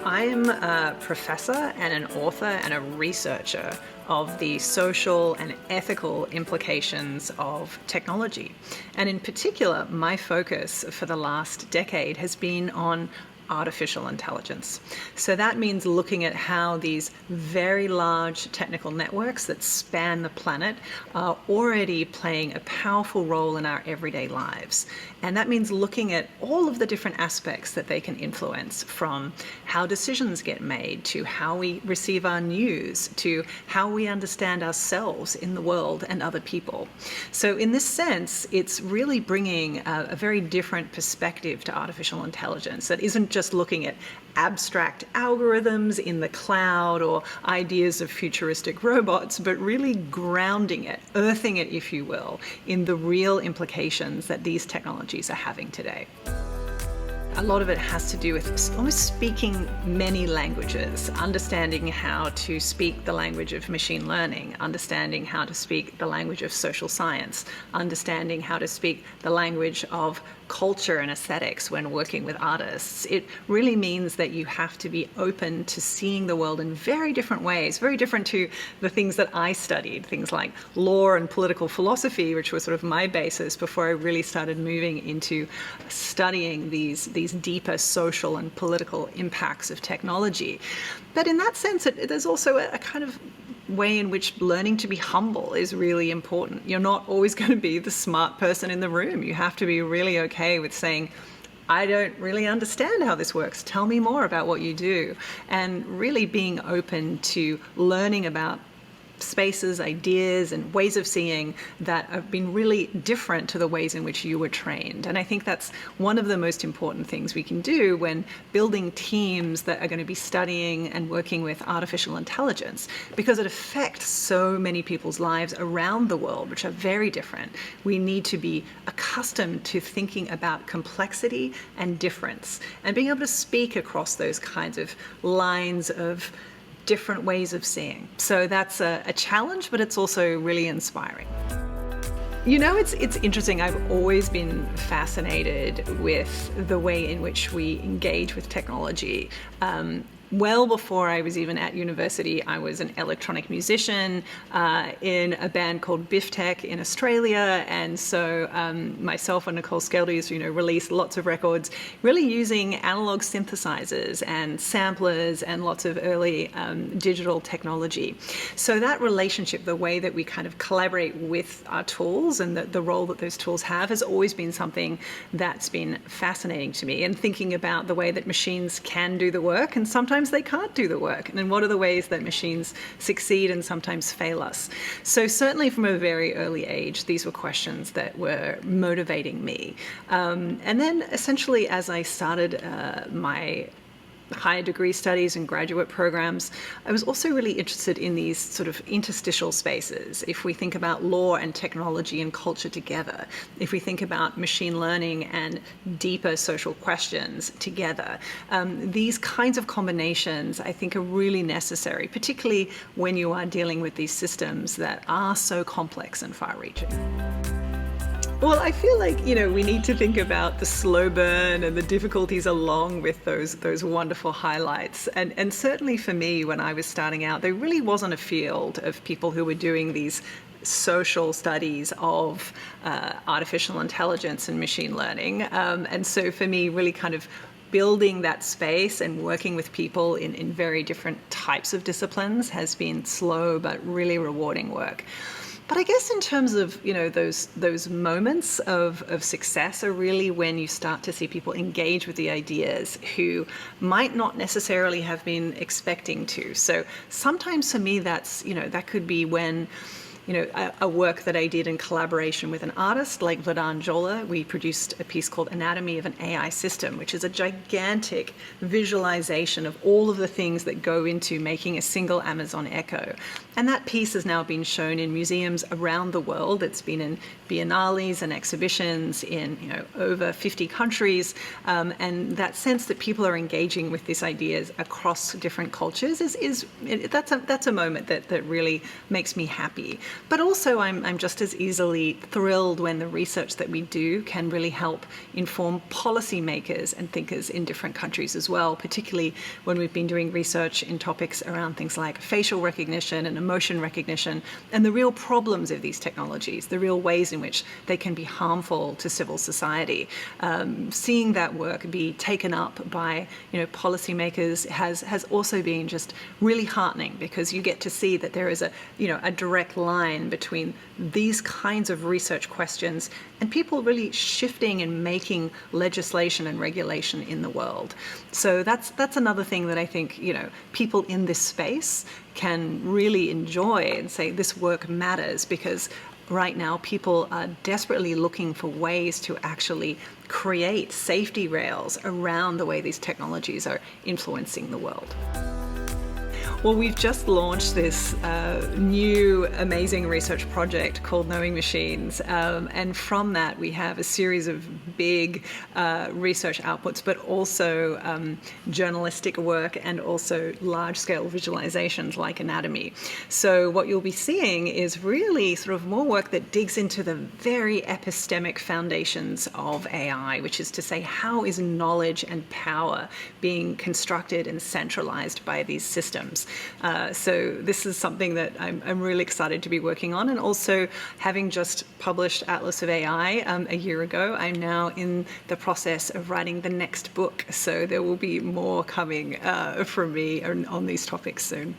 I'm a professor and an author and a researcher of the social and ethical implications of technology. And in particular, my focus for the last decade has been on artificial intelligence. So that means looking at how these very large technical networks that span the planet are already playing a powerful role in our everyday lives. And that means looking at all of the different aspects that they can influence, from how decisions get made, to how we receive our news, to how we understand ourselves in the world and other people. So in this sense, it's really bringing a very different perspective to artificial intelligence that isn't just looking at abstract algorithms in the cloud or ideas of futuristic robots, but really grounding it, earthing it, if you will, in the real implications that these technologies are having today. A lot of it has to do with almost speaking many languages, understanding how to speak the language of machine learning, understanding how to speak the language of social science, understanding how to speak the language of culture and aesthetics when working with artists. It really means that you have to be open to seeing the world in very different ways, very different to the things that I studied, things like law and political philosophy, which was sort of my basis before I really started moving into studying these deeper social and political impacts of technology. But in that sense, there's also a kind of way in which learning to be humble is really important. You're not always going to be the smart person in the room. You have to be really okay with saying, I don't really understand how this works. Tell me more about what you do. And really being open to learning about spaces, ideas, and ways of seeing that have been really different to the ways in which you were trained. And I think that's one of the most important things we can do when building teams that are going to be studying and working with artificial intelligence, because it affects so many people's lives around the world, which are very different. We need to be accustomed to thinking about complexity and difference, and being able to speak across those kinds of lines of different ways of seeing. So that's a challenge, but it's also really inspiring. You know, it's interesting. I've always been fascinated with the way in which we engage with technology. Well before I was even at university, I was an electronic musician in a band called Biff Tech in Australia. And so myself and Nicole Skelders, released lots of records, really using analog synthesizers and samplers and lots of early digital technology. So that relationship, the way that we kind of collaborate with our tools and the role that those tools have, has always been something that's been fascinating to me. And thinking about the way that machines can do the work, and sometimes they can't do the work. And then what are the ways that machines succeed and sometimes fail us? So certainly from a very early age, these were questions that were motivating me. And then essentially as I started my higher degree studies and graduate programs, I was also really interested in these sort of interstitial spaces. If we think about law and technology and culture together, if we think about machine learning and deeper social questions together, these kinds of combinations I think are really necessary, particularly when you are dealing with these systems that are so complex and far-reaching. Well, I feel like, we need to think about the slow burn and the difficulties along with those wonderful highlights. And certainly for me, when I was starting out, there really wasn't a field of people who were doing these social studies of artificial intelligence and machine learning. And so for me, really kind of building that space and working with people in very different types of disciplines has been slow but really rewarding work. But I guess in terms of, those moments of success are really when you start to see people engage with the ideas who might not necessarily have been expecting to. So sometimes for me, that's, that could be when a work that I did in collaboration with an artist like Vladan Jola. We produced a piece called Anatomy of an AI System, which is a gigantic visualization of all of the things that go into making a single Amazon Echo. And that piece has now been shown in museums around the world. It's been in biennales and exhibitions in over 50 countries. And that sense that people are engaging with these ideas across different cultures that's a moment that really makes me happy. But also I'm just as easily thrilled when the research that we do can really help inform policymakers and thinkers in different countries as well, particularly when we've been doing research in topics around things like facial recognition and emotion recognition and the real problems of these technologies, the real ways in which they can be harmful to civil society. Seeing that work be taken up by policymakers has also been just really heartening, because you get to see that there is a direct line between these kinds of research questions and people really shifting and making legislation and regulation in the world. So that's another thing that I think people in this space can really enjoy and say this work matters, because right now people are desperately looking for ways to actually create safety rails around the way these technologies are influencing the world. Well, we've just launched this new amazing research project called Knowing Machines, and from that we have a series of big research outputs, but also journalistic work and also large-scale visualizations like anatomy. So what you'll be seeing is really sort of more work that digs into the very epistemic foundations of AI, which is to say, how is knowledge and power being constructed and centralized by these systems? So this is something that I'm really excited to be working on, and also having just published Atlas of AI a year ago, I'm now in the process of writing the next book. So there will be more coming from me on these topics soon.